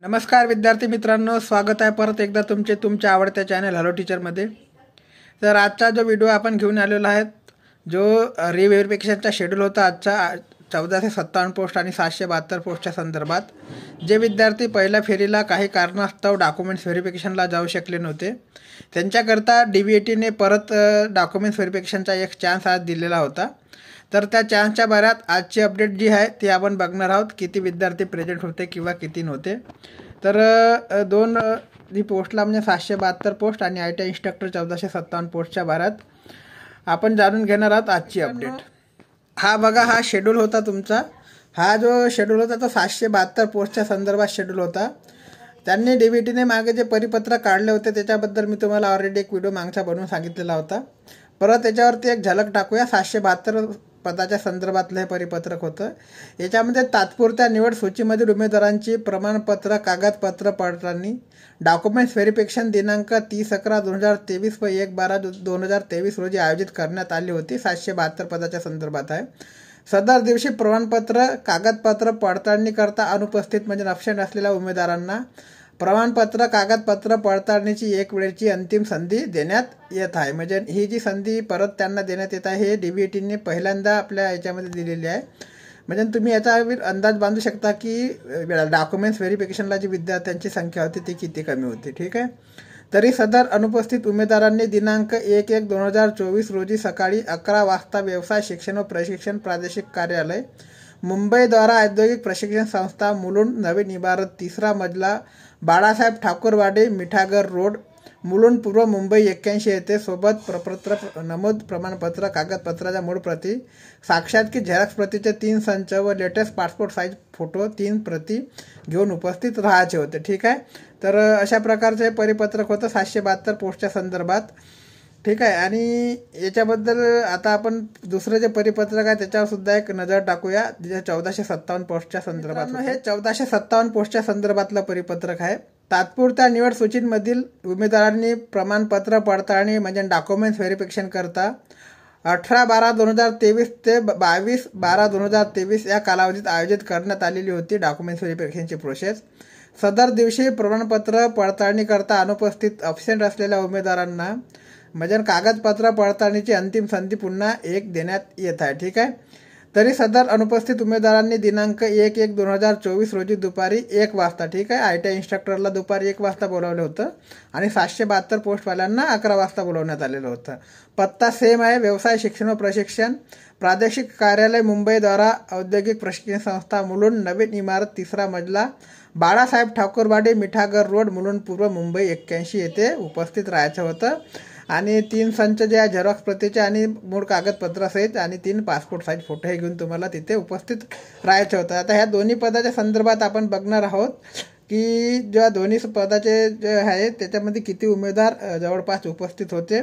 नमस्कार विद्यार्थी मित्रांनो, स्वागत आहे परत एकदा तुमच्या आवडत्या चॅनल हॅलो टीचरमध्ये। तर आजचा जो व्हिडिओ आपण घेऊन आलेलो आहे, जो रिव्हेरिफिकेशनचा शेड्यूल होता आजचा 1457 पोस्ट आणि 772 पोस्टच्या संदर्भात, जे विद्यार्थी पहिल्या फेरीला काही कारणास्तव डॉक्युमेंट्स व्हेरिफिकेशनला जाऊ शकले नव्हते त्यांच्याकरता DVATने परत डॉक्युमेंट्स व्हेरिफिकेशनचा एक चान्स आज दिलेला होता। तर त्या चान्सच्या बाऱ्यात आजची अपडेट जी आहे ती आपण बघणार आहोत, किती विद्यार्थी प्रेझेंट होते किंवा किती नव्हते। तर दोन जी पोस्टला म्हणजे 772 पोस्ट आणि ITI इन्स्ट्रक्टर 1457 पोस्टच्या बाऱ्यात आपण जाणून घेणार आहोत आजची अपडेट। हा बघा, हा शेड्यूल होता तुमचा। हा जो शेड्यूल होता तो 772 पोस्टच्या संदर्भात शेड्यूल होता। त्यांनी DVATने मागे जे परिपत्र काढले होते त्याच्याबद्दल मी तुम्हाला ऑलरेडी एक व्हिडिओ मागचा बनवून सांगितलेला होता। परत त्याच्यावरती एक झलक टाकूया। 772 पदाच्या संदर्भातलं हे परिपत्रक होतं। याच्यामध्ये तात्पुरत्या निवड सूचीमधील उमेदवारांची प्रमाणपत्र कागदपत्र पडताळणी डॉक्युमेंट्स व्हेरिफिकेशन दिनांक 30/11/2023 व 1/12/2023 रोजी आयोजित करण्यात आली होती। 772 पदाच्या संदर्भात आहे। सदर दिवशी प्रमाणपत्र कागदपत्र पडताळणी करता अनुपस्थित म्हणजे ॲबसेंट असलेल्या उमेदवारांना प्रमाणपत्र कागदपत्र पडताळणीची एक वेळची अंतिम संधी देण्यात येत आहे। म्हणजे ही जी संधी परत त्यांना देण्यात येत आहे हे DVATने पहिल्यांदा आपल्या याच्यामध्ये दिलेली आहे। म्हणजे तुम्ही याचा अंदाज बांधू शकता की डॉक्युमेंट्स व्हेरिफिकेशनला जी विद्यार्थ्यांची संख्या होती ती किती कमी होती। ठीक आहे। तरी सदर अनुपस्थित उमेदवारांनी दिनांक 1/1/2024 रोजी सकाळी 11 वाजता व्यवसाय शिक्षण व प्रशिक्षण प्रादेशिक कार्यालय मुंबई द्वारा औद्योगिक प्रशिक्षण संस्था मुलुंड नवीन इमारत 3रा मजला बाळासाहेब ठाकूरवाडी मिठागर रोड मुलुंड पूर्व मुंबई 81 येथे सोबत प्रपत्र नमूद प्रमाणपत्र कागदपत्राच्या मूळ प्रती साक्षात की झेरॉक्स प्रतीचे 3 संच व लेटेस्ट पासपोर्ट साईज फोटो 3 प्रती घेऊन उपस्थित राहायचे होते। ठीक आहे। तर अशा प्रकारचे परिपत्रक होतं 772 पोस्टच्या संदर्भात। ठीक आहे। आणि याच्याबद्दल आता आपण दुसरं जे परिपत्रक आहे त्याच्यावर सुद्धा एक नजर टाकूया, जे 1457 पोस्टच्या संदर्भात। हे 1457 पोस्टच्या संदर्भातलं परिपत्रक आहे। तात्पुरत्या निवड सूचीमधील उमेदवारांनी प्रमाणपत्र पडताळणी म्हणजे डॉक्युमेंट्स व्हेरिफिकेशन करता 18/12/2023 ते 22/12/2023 या कालावधीत आयोजित करण्यात आलेली होती डॉक्युमेंट्स व्हेरिफिकेशनची प्रोसेस। सदर दिवशी प्रमाणपत्र पडताळणी करता अनुपस्थित ॲबसेंट असलेल्या उमेदवारांना म्हणजे कागदपत्र पडताळणीची अंतिम संधी पुन्हा एक देण्यात येत आहे। ठीक आहे। तरी सदर अनुपस्थित उमेदवारांनी दिनांक 1/1/2024 रोजी दुपारी 1 वाजता ठीक आहे ITI इन्स्ट्रक्टरला दुपारी 1 वाजता बोलावलं होतं आणि 772 पोस्टवाल्यांना 11 वाजता बोलवण्यात आलेलं होतं। पत्ता सेम आहे, व्यवसाय शिक्षण व प्रशिक्षण प्रादेशिक कार्यालय मुंबई द्वारा औद्योगिक प्रशिक्षण संस्था मुलुंड नवीन इमारत 3रा मजला बाळासाहेब ठाकूरवाडी मिठागर रोड मुलुंड पूर्व मुंबई 81 येथे उपस्थित राहायचं होतं आणि 3 संच जे आहे झेरॉक्स प्रतीचे आणि मूळ कागदपत्रासहित आणि 3 पासपोर्ट साईज फोटो हे घेऊन तुम्हाला तिथे उपस्थित राहायचं होतं। आता ह्या दोन्ही पदाच्या संदर्भात आपण बघणार आहोत की ज्या दोन्ही पदाचे जे आहे त्याच्यामध्ये किती उमेदवार जवळपास उपस्थित होते।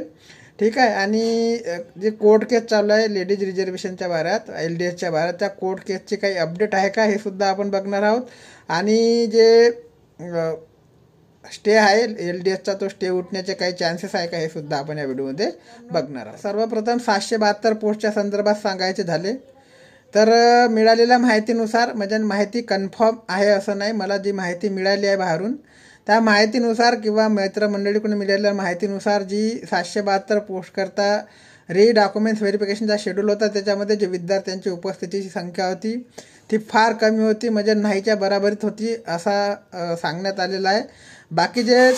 ठीक आहे। आणि जे कोर्ट केस चालू आहे लेडीज रिझर्वेशनच्या बाऱ्यात LDSच्या बाऱ्यात, त्या कोर्ट केसची काही अपडेट आहे का हे सुद्धा आपण बघणार आहोत। आणि जे स्टे आहे LDSचा तो स्टे उठण्याचे काही चान्सेस आहे का हे सुद्धा आपण या व्हिडिओमध्ये बघणार आहोत। सर्वप्रथम 772 पोस्टच्या संदर्भात सांगायचे झाले तर मिळालेल्या माहितीनुसार म्हणजे माहिती कन्फर्म आहे असं नाही, मला जी माहिती मिळाली आहे बाहेरून त्या माहितीनुसार किंवा मित्रमंडळीकडून मिळालेल्या माहितीनुसार जी 772 पोस्ट करता डॉक्युमेंट्स व्हेरिफिकेशनचा शेड्यूल होता त्याच्यामध्ये जे विद्यार्थ्यांची उपस्थितीची संख्या होती ती फार कमी होती, म्हणजे नाहीच्या बराबरीत होती असा सांगण्यात आलेला आहे। बाकी जे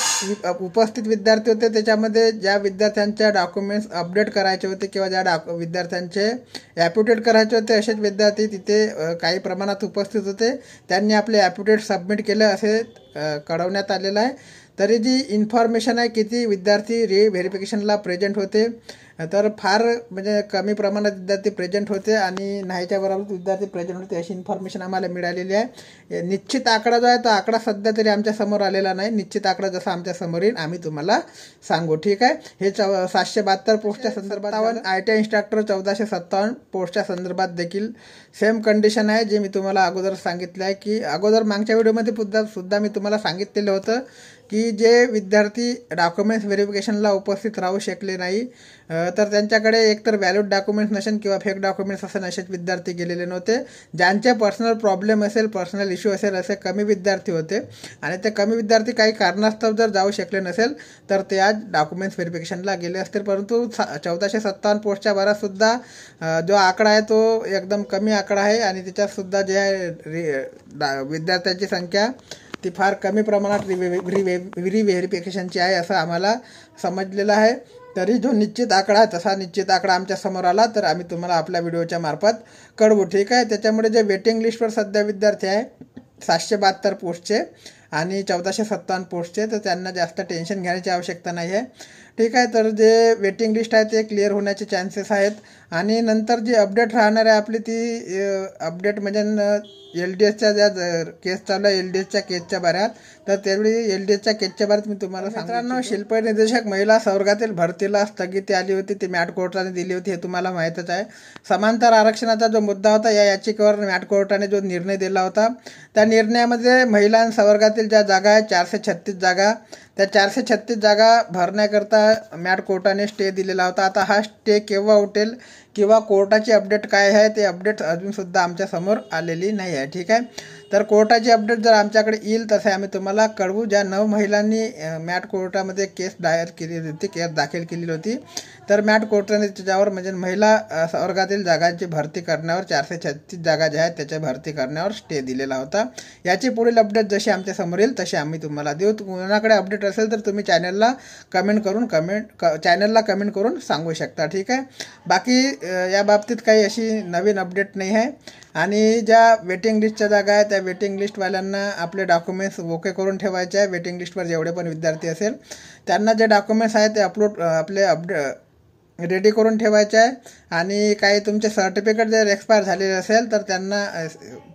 उपस्थित विद्यार्थी होते त्याच्यामध्ये ज्या विद्यार्थ्यांच्या डॉक्युमेंट्स अपडेट करायचे होते किंवा ज्या विद्यार्थ्यांचे ॲप्युटेट करायचे होते असेच विद्यार्थी तिथे काही प्रमाणात उपस्थित होते। त्यांनी आपले ॲप्युटेट सबमिट केले असे कळवण्यात आलेलं आहे। तरी जी इन्फॉर्मेशन आहे किती विद्यार्थी व्हेरिफिकेशनला प्रेझेंट होते तर फार म्हणजे कमी प्रमाणात विद्यार्थी प्रेझेंट होते आणि नाहीच्या बरोबर विद्यार्थी प्रेझेंट होते अशी इन्फॉर्मेशन आम्हाला मिळालेली आहे। निश्चित आकडा जो आहे तो आकडा सध्या तरी आमच्या समोर आलेला नाही, निश्चित आकडा जसा आमच्या समोर येईल आम्ही तुम्हाला सांगू। ठीक आहे। हे 772 पोस्टच्या संदर्भात ITI इन्स्ट्रक्टर 1457 पोस्टच्या संदर्भात देखील सेम कंडिशन आहे जे मी तुम्हाला अगोदर सांगितलं आहे की अगोदर मागच्या व्हिडिओमध्ये सुद्धा मी तुम्हाला तुम्हाला सांगितलेलं होतं की जे विद्यार्थी डॉक्युमेंट्स व्हेरिफिकेशनला उपस्थित राहू शकले नाही तर त्यांच्याकडे एकतर व्हॅलिड डॉक्युमेंट्स नसेल किंवा फेक डॉक्युमेंट्स असे नसेल विद्यार्थी गेलेले नव्हते. ज्यांचे पर्सनल प्रॉब्लेम असेल, पर्सनल इश्यू असेल असे कमी विद्यार्थी होते आणि ते कमी विद्यार्थी काही कारणास्तव जर जाऊ शकले नसेल तर ते आज डॉक्युमेंट्स व्हेरिफिकेशनला गेले असतील. परंतु 1457 पोस्टच्या भरातसुद्धा जो आकडा आहे तो एकदम कमी आकडा आहे आणि त्याच्यातसुद्धा जे आहे विद्यार्थ्यांची संख्या ती फार कमी प्रमाणात व्हेरिफिकेशनची आहे असं आम्हाला समजलेलं आहे. तरी जो निश्चित आकडा आहे तसा निश्चित आकडा आमच्या समोर आला तर आम्ही तुम्हाला आपल्या व्हिडिओच्या मार्फत कळवू. ठीक आहे. त्याच्यामुळे जे वेटिंग लिस्टवर सध्या विद्यार्थी आहे 772 पोस्टचे आणि 1457 पोस्टचे, तर त्यांना जास्त टेन्शन घेण्याची आवश्यकता नाही आहे. ठीक आहे. तर जे वेटिंग लिस्ट आहे ते क्लिअर होण्याचे चान्सेस आहेत आणि नंतर जी अपडेट राहणार आहे आपली ती अपडेट म्हणजे LDSच्या ज्या केस चालू आहे LDSच्या केसच्या बाऱ्यात, तर त्यावेळी LDSच्या केसच्या बाऱ्यात मी तुम्हाला मित्रांनो शिल्प निर्देशक महिला संवर्गातील भरतीला स्थगिती आली होती, ती मॅट कोर्टाने दिली होती हे तुम्हाला माहीतच आहे. समांतर आरक्षणाचा जो मुद्दा होता या याचिकेवर मॅट कोर्टाने जो निर्णय दिला होता त्या निर्णयामध्ये महिला संवर्गातील ज्या जागा आहेत 436 जागा, त्या 436 जागा भरण्याकरता मॅट कोर्टाने स्टे दिलेला होता. आता हा स्टे केव्हा उठेल किंवा कोर्टाची अपडेट काय आहे ते अपडेट अजूनसुद्धा आमच्यासमोर आलेली नाही आहे. ठीक आहे. तर कोर्टाची अपडेट जर आमच्याकडे येईल तसे आम्ही तुम्हाला कळवू. ज्या 9 महिलांनी मॅट कोर्टामध्ये केस दायर केली होती, केस दाखल केलेली होती, तर मॅट कोर्टाने त्याच्यावर म्हणजे महिला संवर्गातील जागांची भरती करण्यावर 436 जागा ज्या आहेत त्याच्या भरती करण्यावर स्टे दिलेला होता. याची पुढील अपडेट जशी आमच्यासमोर येईल तशी आम्ही तुम्हाला देऊ. कोणाकडे अपडेट असेल तर तुम्ही चॅनलला कमेंट करून सांगू शकता. ठीक आहे. बाकी या बाबतीत काही अशी नवीन अपडेट नाही आहे आणि ज्या वेटिंग लिस्टच्या जागा आहेत त्या वेटिंग लिस्टवाल्यांना आपले डॉक्युमेंट्स ओके करून ठेवायचे आहे. वेटिंग लिस्टवर जेवढे पण विद्यार्थी असेल त्यांना जे डॉक्युमेंट्स आहेत ते रेडी करून ठेवायचे आहे आणि काही तुमचे सर्टिफिकेट जर एक्सपायर झालेले असेल तर त्यांना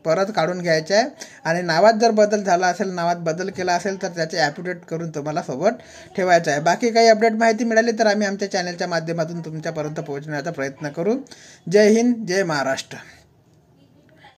परत काढून घ्यायचे आहे आणि नावात जर बदल झाला असेल, नावात बदल केला असेल तर त्याचे ॲप्डेट करून तुम्हाला सोबत ठेवायचं आहे. बाकी काही अपडेट माहिती मिळाली तर आम्ही आमच्या चॅनलच्या माध्यमातून तुमच्यापर्यंत पोहोचण्याचा प्रयत्न करू. जय हिंद, जय महाराष्ट्र.